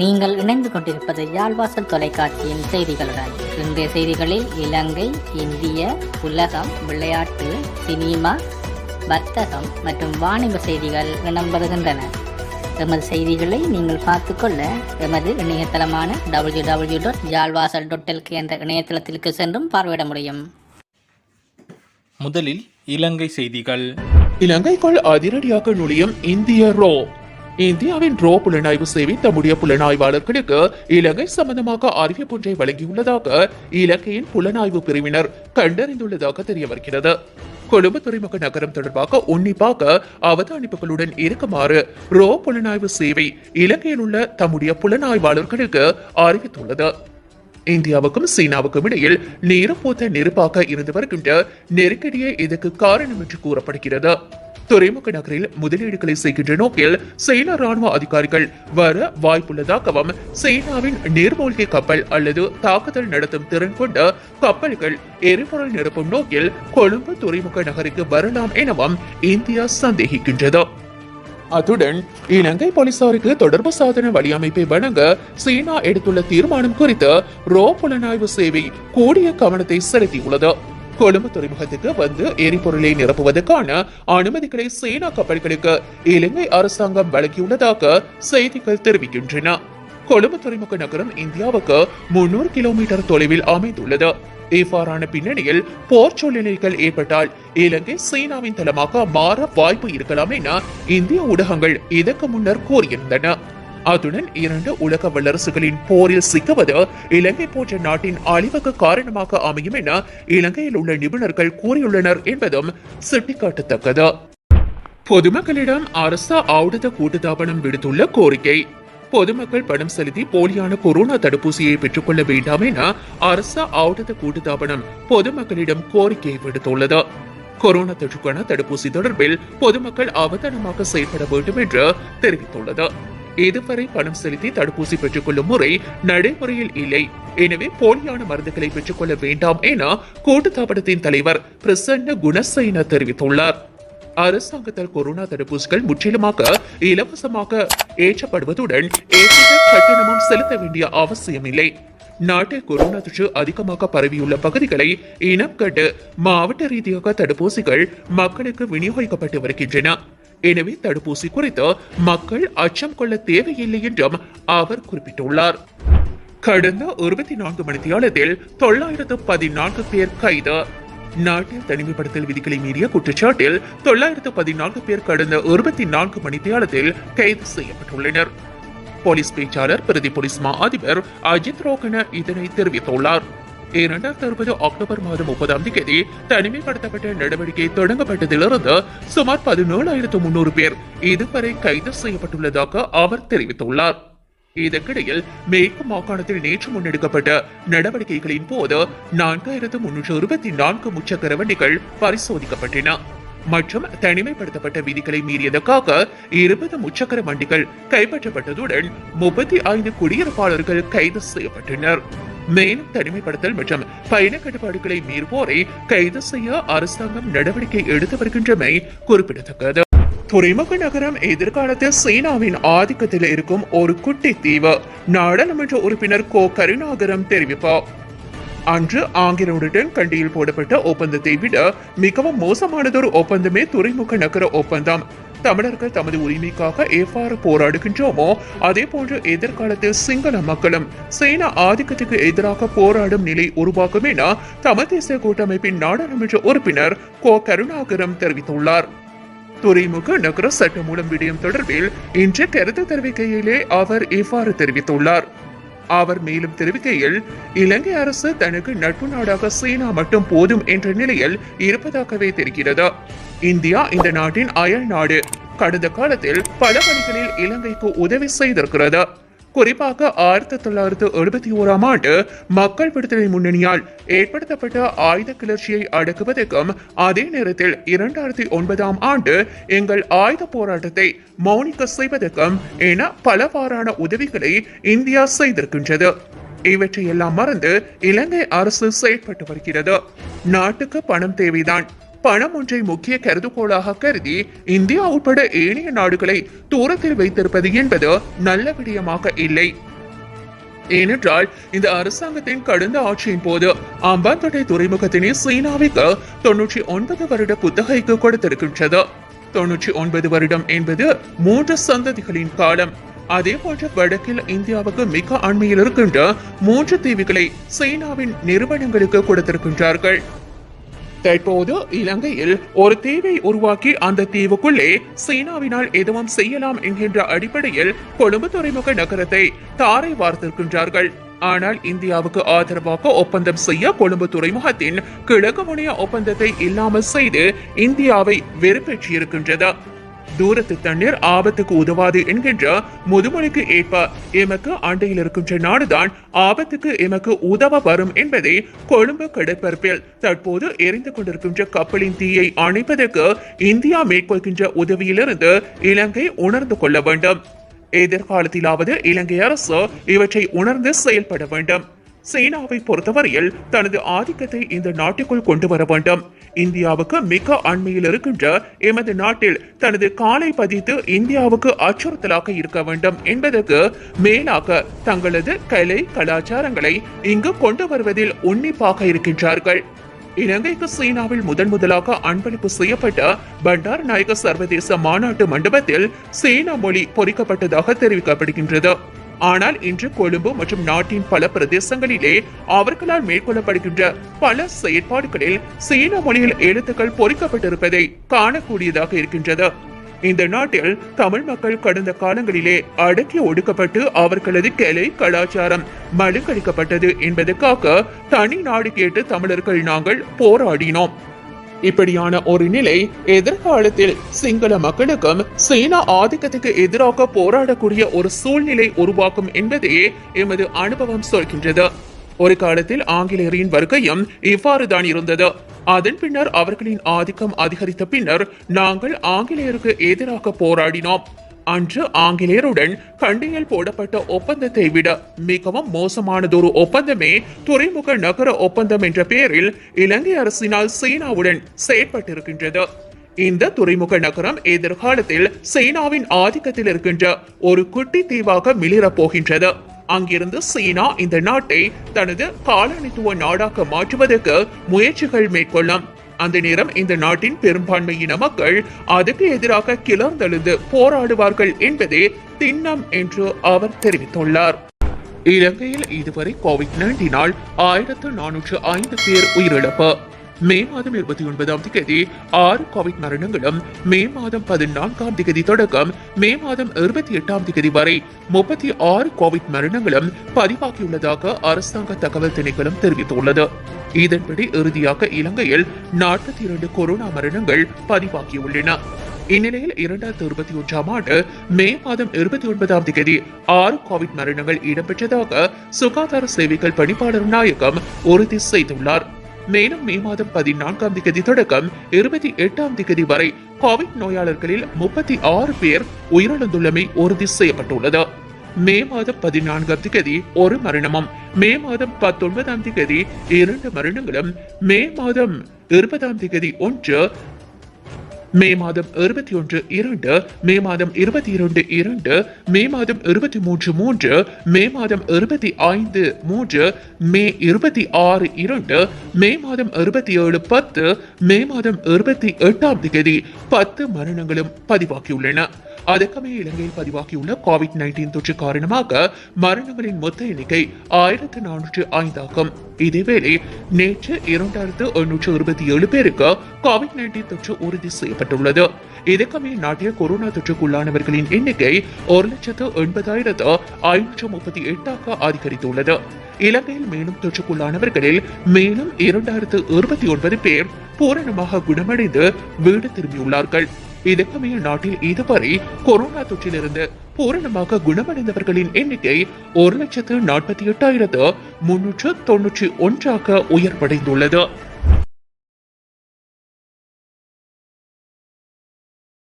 நீங்கள் இணைந்து கொண்டிருப்பது யாழ்வாசல் தொலைக்காட்சியின் செய்திகளுடன். இன்றைய செய்திகளில் இலங்கை, இந்திய, உலகம், விளையாட்டு, சினிமா, வர்த்தகம் மற்றும் வாணிப செய்திகள் இடம்பெறுகின்றன. எமது செய்திகளை நீங்கள் பார்த்துக்கொள்ள எமது இணையதளமான www.yalvasal.lk என்ற இணையதளத்திற்கு சென்றும் பார்வையிட முடியும். முதலில் இலங்கை செய்திகள். இலங்கைக்குள் அதிரடியாக நுழையும் இந்திய ரோ. இந்தியாவின் ரோ புலனாய்வு சேவை தம்முடைய புலனாய்வாளர்களுக்கு இலங்கை சம்பந்தமாக அறிவிப்பொன்றை வழங்கியுள்ளதாக இலங்கையின் புலனாய்வு பிரிவினர் கண்டறிந்துள்ளதாக தெரிய வருகிறது. கொழும்பு துறைமுக நகரம் தொடர்பாக உன்னிப்பாக அவதானிப்புகளுடன் இருக்குமாறு ரோ புலனாய்வு சேவை இலங்கையில் உள்ள தம்முடைய புலனாய்வாளர்களுக்கு அறிவித்துள்ளது. இந்தியாவுக்கும் சீனாவுக்கும் இடையில் நீரப்போத்த நெருப்பாக இருந்து வருகின்ற நெருக்கடியே இதற்கு காரணம் என்று கூறப்படுகிறது. துறைமுக நகரில் முதலீடுகளை செய்கின்ற நோக்கில் சீன ராணுவ அதிகாரிகள் வர வாய்ப்புள்ளதாகவும் சீனாவின் நீர்மூழ்கி கப்பல் அல்லது தாக்குதல் நடத்தும் திறன் கொண்ட கப்பல்கள் எரிபொருள் நிரப்பும் நோக்கில் கொழும்பு துறைமுக நகருக்கு வரலாம் எனவும் இந்தியா சந்தேகிக்கின்றது. அத்துடன் இலங்கை போலீசாருக்கு தொடர்பு சாதன வழியமைப்பை வழங்க சீனா எடுத்துள்ள தீர்மானம் குறித்து ரோ புலனாய்வு சேவை கூடிய கவனத்தை செலுத்தியுள்ளது. கொழும்பு துறைமுகத்துக்கு வந்து எரிபொருளை நிரப்புவதற்கான அனுமதிகளை சீனா கப்பல்களுக்கு இலங்கை அரசாங்கம் வழங்கியுள்ளதாக செய்திகள் தெரிவிக்கின்றன. கொழும்பு துறைமுக நகரம் இந்தியாவுக்கு 300 கிலோமீட்டர் தொலைவில் அமைந்துள்ளது. இவ்வாறான பின்னணியில் போர் சூழ்நிலைகள் ஏற்பட்டால் இலங்கை சீனாவின் தளமாக மாற வாய்ப்பு இருக்கலாம் என இந்திய ஊடகங்கள் இதற்கு முன்னர் கூறியிருந்தன. அத்துடன் 2 உலக வல்லரசுகளின் போரில் சிக்குவது இலங்கை போன்ற நாட்டின் அழிவுக்கு காரணமாக அமையும் என இலங்கையில் உள்ள நிபுணர்கள் கூறியுள்ளனர் என்பதும் சுட்டிக்காட்டத்தக்கது. பொதுமக்களிடம் அரசு ஆயுத கூட்டுத்தாபனம் விடுத்துள்ள கோரிக்கை. பொதுமக்கள் பணம் செலுத்தி போலியான கொரோனா தடுப்பூசியை பெற்றுக் கொள்ள வேண்டாம் என அரசு ஆயுத கூட்டுத்தாபனம் பொதுமக்களிடம் கோரிக்கை விடுத்துள்ளது. கொரோனா தொற்றுக்கான தடுப்பூசி தொடர்பில் பொதுமக்கள் அவதானமாக செயல்பட வேண்டும் என்று தெரிவித்துள்ளது. இதுவரை பணம் செலுத்தி தடுப்பூசி பெற்றுக் கொள்ளும் முறை நடைமுறையில் இல்லை. எனவே போலியான மருந்துகளை பெற்றுக் கொள்ள வேண்டாம் என கூட்டுத்தாபனத்தின் தலைவர் பிரசன்ன குணசேன தெரிவித்துள்ளார். அரசாங்கத்தால் கொரோனா தடுப்பூசிகள் முற்றிலுமாக இலவசமாக ஏற்றப்படுவதுடன் ஏற்ற கட்டணமும் செலுத்த வேண்டிய அவசியமில்லை. நாட்டில் கொரோனா தொற்று அதிகமாக பரவியுள்ள பகுதிகளை இனம் கண்டு மாவட்ட ரீதியாக தடுப்பூசிகள் மக்களுக்கு விநியோகிக்கப்பட்டு வருகின்றன. எனவே தடுப்பூசி குறித்து மக்கள் அச்சம் கொள்ள தேவையில்லை என்றும் அவர் குறிப்பிட்டுள்ளார். கடந்த 24 மணித்தியாலத்தில் 914 பேர் கைது. நாட்டில் தனிமைப்படுத்தல் விதிகளை மீறிய குற்றச்சாட்டில் 914 பேர் கடந்த 24 மணித்தியாலத்தில் கைது செய்யப்பட்டுள்ளனர். போலீஸ் பேச்சாளர் பிரதி போலீஸ் மா அதிபர் அஜித் ரோகன இதனை தெரிவித்துள்ளார். 2020 அக்டோபர் மாதம் 30ஆம் தேதி தனிமைப்படுத்தப்பட்ட நடவடிக்கை தொடங்கப்பட்டதிலிருந்து சுமார் 17,300 பேர் இதுவரை கைது செய்யப்பட்டுள்ளதாக அவர் தெரிவித்துள்ளார். இதற்கிடையில் மேற்கு மாகாணத்தில் நேற்று முன்னெடுக்கப்பட்ட நடவடிக்கைகளின் போது 4,324 முச்சக்கர வண்டிகள் பரிசோதிக்கப்பட்டன மற்றும் தனிமைப்படுத்தப்பட்ட விதிகளை மீறியதற்காக 20 முச்சக்கர வண்டிகள் கைப்பற்றப்பட்டதுடன் 35 குடியிருப்பாளர்கள் கைது செய்யப்பட்டனர். மேலும் தனிமைப்படுத்தல் மற்றும் பயண கட்டுப்பாடுகளை மீறுவோரை கைது செய்ய அரசாங்கம் நடவடிக்கை எடுத்து வருகின்றமை குறிப்பிடத்தக்கது. துறைமுக நகரம் எதிர்காலத்தில் சீனாவின் ஆதிக்கத்தில் இருக்கும் ஒரு குட்டி தீவு, நாடாளுமன்ற உறுப்பினர் கோ கருணாகரம் தெரிவிப்பார். அன்று ஆங்கிலருடன் கண்டியில் போடப்பட்ட ஒப்பந்தத்தை விட மிகவும் மோசமானதொரு ஒப்பந்தமே துறைமுக நகர ஒப்பந்தம். தமிழர்கள் தமது உரிமைக்காக எவ்வாறு போராடுகின்றோமோ அதே போன்று எதிர்காலத்தில் சிங்கள மக்களும் சீனா ஆதிக்கத்துக்கு எதிராக போராடும் நிலை உருவாகும் என தமிழ் தேசிய கூட்டமைப்பின் நாடாளுமன்ற உறுப்பினர் கோ கருணாகரம் தெரிவித்துள்ளார். துறைமுக நகர சட்டமூலம் விடயம் தொடர்பில் இன்று கருத்து தெரிவிக்கையிலே அவர் இவ்வாறு தெரிவித்துள்ளார். அவர் மேலும் தெரிவிக்கையில், இலங்கை அரசு தனக்கு நட்பு நாடாக சீனா மட்டும் போதும் என்ற நிலையில் இருப்பதாகவே தெரிகிறது. இந்தியா இந்த நாட்டின் அயல் நாடு. கடந்த காலத்தில் பல வழிகளில் இலங்கைக்கு உதவி செய்திருக்கிறது. குறிப்பாக 1971ஆம் ஆண்டு மக்கள் விடுதலை முன்னணியால் ஏற்படுத்தப்பட்ட ஆயுத கிளர்ச்சியை அடக்குவதற்கும் அதே நேரத்தில் 2009ஆம் ஆண்டு எங்கள் ஆயுத போராட்டத்தை மௌனிக்க செய்வதற்கும் என பலவாறான உதவிகளை இந்தியா செய்திருக்கின்றது. இவற்றையெல்லாம் மறந்து இலங்கை அரசு செயல்பட்டு வருகிறது. நாட்டுக்கு பணம் தேவைதான். பணம் ஒன்றை முக்கிய கருதுகோளாக கருதி இந்தியா உட்பட ஏனைய நாடுகளை தூரத்தில் வைத்திருப்பது என்பது நல்ல விடயமாக இல்லை. ஏனென்றால் இந்த அரசாங்கத்தின் கடந்த ஆட்சியின் போது அம்பாந்தோட்டை துறைமுகத்தினை சீனாவுக்கு 99 வருட குத்தகைக்கு கொடுத்திருக்கின்றது. 99 வருடம் என்பது 3 சந்ததிகளின் காலம். அதே போன்ற வடக்கில் இந்தியாவுக்கு மிக அண்மையில் இருக்கின்ற 3 தீவுகளை சீனாவின் நிறுவனங்களுக்கு கொடுத்திருக்கின்றார்கள். தற்போது இலங்கையில் ஒரு தீவை உருவாக்கி அந்த தீவுக்குள்ளே சீனாவினால் எதுவும் செய்யலாம் என்கின்ற அடிப்படையில் கொழும்பு துறைமுக நகரத்தை தாரை வார்த்திருக்கின்றார்கள். ஆனால் இந்தியாவுக்கு ஆதரவாக ஒப்பந்தம் செய்ய கொழும்பு துறைமுகத்தின் கிழக்கு முனைய ஒப்பந்தத்தை இல்லாமல் செய்து இந்தியாவை வெறுப்பேற்றியிருக்கின்றது. தூரத்து தண்ணீர் ஆபத்துக்கு உதவாது என்கின்ற முதுமொழிக்கு ஏற்ப எமக்கு அண்டையில் இருக்கின்ற நாடுதான் ஆபத்துக்கு எமக்கு உதவ வரும் என்பதை கொழும்பு கடற்பரப்பில் தற்போது எரிந்து கொண்டிருக்கின்ற கப்பலின் தீயை அணைப்பதற்கு இந்தியா மேற்கொள்கின்ற உதவியிலிருந்து இலங்கை உணர்ந்து கொள்ள வேண்டும். எதிர்காலத்திலாவது இலங்கை அரசு இவற்றை உணர்ந்து செயல்பட வேண்டும். சீனாவை பொறுத்தவரையில் தனது ஆதிக்கத்தை இந்த நாட்டுக்குள் கொண்டு வர வேண்டும். இந்தியாவுக்கு மிக அண்மையில் இருக்கின்ற எமது நாட்டில் தனது காலை பதித்து இந்தியாவுக்கு அச்சுறுத்தலாக இருக்க வேண்டும் என்பதற்கு மேலாக தங்களது கலை கலாச்சாரங்களை இங்கு கொண்டு வருவதில் உன்னிப்பாக இருக்கின்றார்கள். இலங்கைக்கு சீனாவில் முதலாக அன்பளிப்பு செய்யப்பட்ட பண்டார் நாயக சர்வதேச மாநாட்டு மண்டபத்தில் சீன மொழி பொறிக்கப்பட்டதாக தெரிவிக்கப்படுகின்றது. ஆனால் இன்று கொழும்பு மற்றும் நாட்டின் பல பிரதேசங்களிலே அவர்களால் மேற்கொள்ளப்படுகின்ற பல செயற்பாடுகளில் சீன மொழியில் எழுத்துக்கள் பொறிக்கப்பட்டிருப்பதை காணக்கூடியதாக இருக்கின்றது. இந்த நாட்டில் தமிழ் மக்கள் கடந்த காலங்களிலே அடக்கி ஒடுக்கப்பட்டு அவர்களது கலை கலாச்சாரம் மழுங்கடிக்கப்பட்டது என்பதற்காக தனி நாடு கேட்டு தமிழர்கள் நாங்கள் போராடினோம். இப்படியான ஒரு நிலை எதிர்காலத்தில் சிங்கள மக்களுக்கும் சீனா ஆதிக்கத்துக்கு எதிராக போராடக்கூடிய ஒரு சூழ்நிலை உருவாக்கும் என்பதையே எமது அனுபவம் சொல்கின்றது. ஒரு காலத்தில் ஆங்கிலேயரின் வருகையும் இவ்வாறுதான் இருந்தது. அதன் பின்னர் அவர்களின் ஆதிக்கம் அதிகரித்த பின்னர் நாங்கள் ஆங்கிலேயருக்கு எதிராக போராடினோம். அன்று ஆங்கிலேயருடன் கண்டியில் போடப்பட்ட ஒப்பந்தத்தை விட மிகவும் மோசமானதொரு ஒப்பந்தமே துறைமுக நகர ஒப்பந்தம் என்ற பெயரில் இலங்கை அரசினால் சீனாவுடன் செயற்பட்டிருக்கின்றது. இந்த துறைமுக நகரம் எதிர்காலத்தில் சீனாவின் ஆதிக்கத்தில் இருக்கின்ற ஒரு குட்டி தீவாக மிளிரப் போகின்றது. அங்கிருந்து சீனா இந்த நாட்டை தனது காலனித்துவ நாடாக மாற்றுவதற்கு முயற்சிகள் மேற்கொள்ளும். அந்த நேரம் இந்த நாட்டின் பெரும்பான்மையின மக்கள் அதுக்கு எதிராக கிளர்ந்தெழுந்து போராடுவார்கள் என்பதே திண்ணம் என்று அவர் தெரிவித்துள்ளார். இலங்கையில் இதுவரை கோவிட்-19 1405 பேர் உயிரிழப்பு. மே மாதம் 29ஆம் தேதி 6 கோவிட் மரணங்களும், மே மாதம் 14ஆம் தேதி தொடக்கம் மே மாதம் 28ஆம் தேதி வரை 36 கோவிட் மரணங்களும் பதிவாகியுள்ளதாக அரசாங்க தகவல் திணைக்களம் தெரிவித்துள்ளது. இதன்படி இறுதியாக இலங்கையில் 42 கொரோனா மரணங்கள் பதிவாகியுள்ளன. இந்நிலையில் 2021ஆம் ஆண்டு மே மாதம் 29ஆம் தேதி 6 கோவிட் மரணங்கள் இடம்பெற்றதாக சுகாதார சேவைகள் பணிப்பாளர் நாயகம் உறுதி செய்துள்ளார். மேலும் மே மாதம் 14ஆம் தேதி தொடக்கம் 28ஆம் தேதி வரை கோவிட் நோயாளர்களில் 36 பேர் உயிரிழந்துள்ளமை உறுதி செய்யப்பட்டுள்ளது. மே மாதம் 14ஆம் தேதி 1 மரணமும், மே மாதம் 19ஆம் தேதி 2 மரணங்களும், மே மாதம் 20ஆம் தேதி 1, மே மாதம் 21 2, மே மாதம் 22 2, மே மாதம் 23 3, மே மாதம் 25 3, மே 26 2, மே மாதம் 27 10, மே மாதம் 28ஆம் தேதி 10 மரணங்களும் பதிவாகியுள்ளன. அதற்கமே இலங்கையில் பதிவாகியுள்ள கோவிட்-19 தொற்று காரணமாக மரணங்களின் மொத்த எண்ணிக்கை 1405 ஆகும். இதேவேளை நேற்று 2827 பேருக்கு கோவிட்-19 தொற்று உறுதி செய்யப்பட்டுள்ளது. இதற்கமே நாட்டில் கொரோனா தொற்றுக்குள்ளானவர்களின் எண்ணிக்கை 1,80,538 அதிகரித்துள்ளது. இலங்கையில் மேலும் தொற்றுக்குள்ளானவர்களில் மேலும் 2029 பேர் பூரணமாக குணமடைந்து வீடு திரும்பியுள்ளார்கள். இதற்கு மேல் நாட்டில் இதுவரை கொரோனா தொற்றிலிருந்து பூரணமாக குணமடைந்தவர்களின் எண்ணிக்கை 1,48,391 உயர்வடைந்துள்ளது.